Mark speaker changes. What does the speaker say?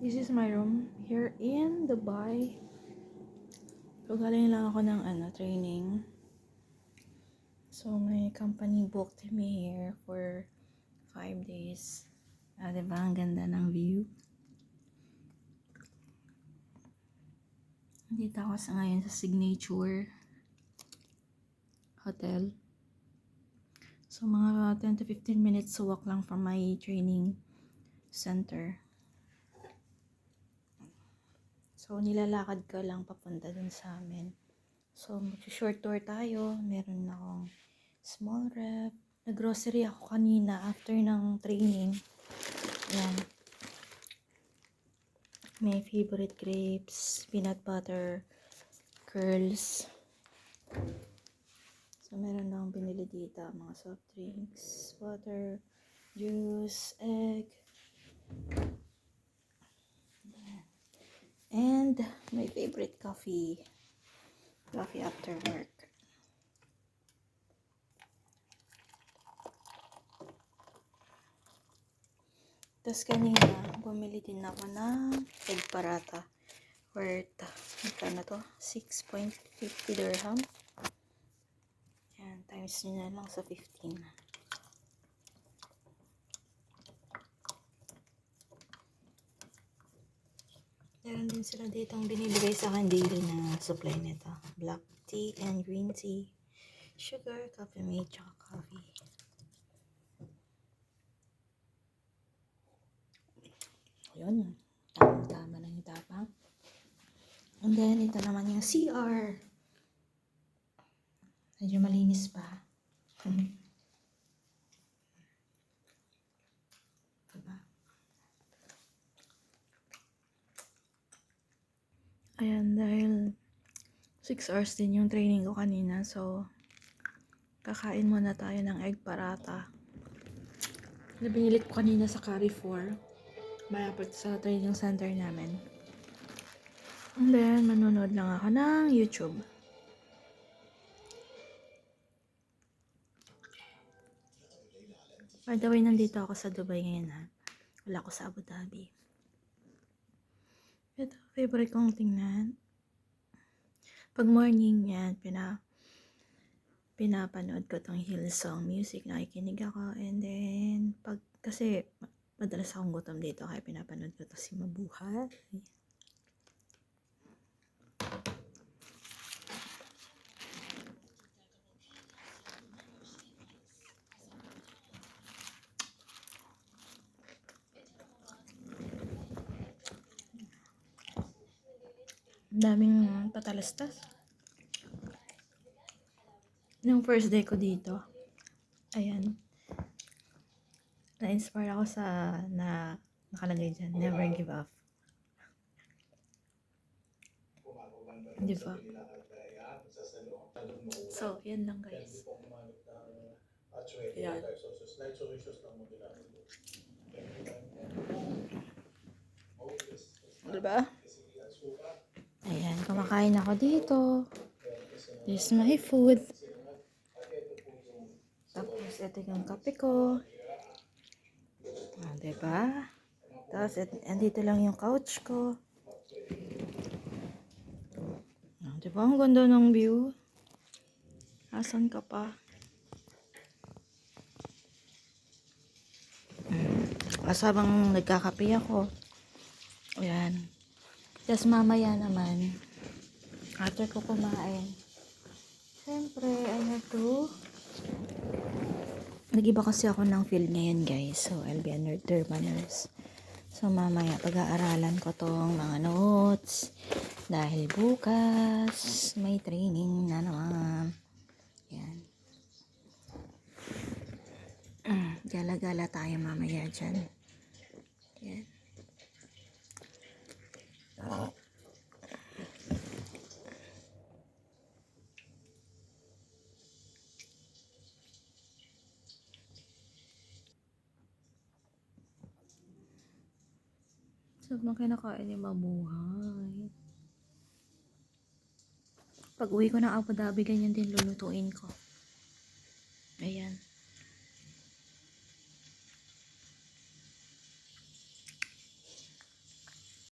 Speaker 1: This is my room here in Dubai. So, galing lang ako ng training. So, my company booked me here for 5 days. Diba? Ang ganda ng view. Dito ako ngayon sa Signature Hotel. So, mga 10 to 15 minutes walk lang from my training center. So, nilalakad ko lang papunta dun sa amin. So, mag-short tour tayo. Meron akong small rep. Nag-grocery ako kanina after ng training. Yan. My favorite grapes, peanut butter, curls. So, meron akong binili dito. Mga soft drinks, water, juice, egg. And my favorite coffee. Coffee after work. Tapos kanina, bumili din ako ng egg paratha. Worth, magkano to? 6.50 dirham. Yan, times nyo na lang sa 15. Meron din sila dito ang binibigay sa akin daily na supply nito. Black tea and green tea. Sugar, coffee mate, tsaka coffee. Yun. Tama lang yung tapang. And then, ito naman yung CR. Medyo malinis pa. Diba? Ayan, dahil 6 hours din yung training ko kanina. So, kakain muna tayo ng egg paratha. Binili ko kanina sa Carrefour. Malapit sa training center namin. And then, manonood lang ako ng YouTube. By the way, nandito ako sa Dubai ngayon ha. Wala ako sa Abu Dhabi. Ito, favorite kong tingnan. Pag morning yan, pinapanood ko tong Hillsong music. Nakikinig ako. And then, kasi madalas akong gutom dito kaya pinapanood ko to si Mabuhay. Daming patalastas. Nung first day ko dito, ayan, na-inspire ako sa nakalagay dyan, never give up. Di ba? So, yan lang guys. Ayan. Diba? Ayan, kumakain ako dito. This is my food. Tapos, ito yung kape ko. Diba? Tapos, andito lang yung couch ko. Diba? Ang ganda ng view. Asan ka pa? Habang nagkakape ako. Ayan. Tapos mamaya naman, after ko kumain, siyempre, nag-iba kasi ako ng field ngayon guys. So, I'll be a derma nurse. So, mamaya pag-aaralan ko tong mga notes. Dahil bukas, may training na naman. Yan. Gala-gala tayo mamaya dyan. Yan. So, nung kinakain yung Mabuhay. Pag uwi ko ng Abu Dhabi, ganyan din lulutuin ko.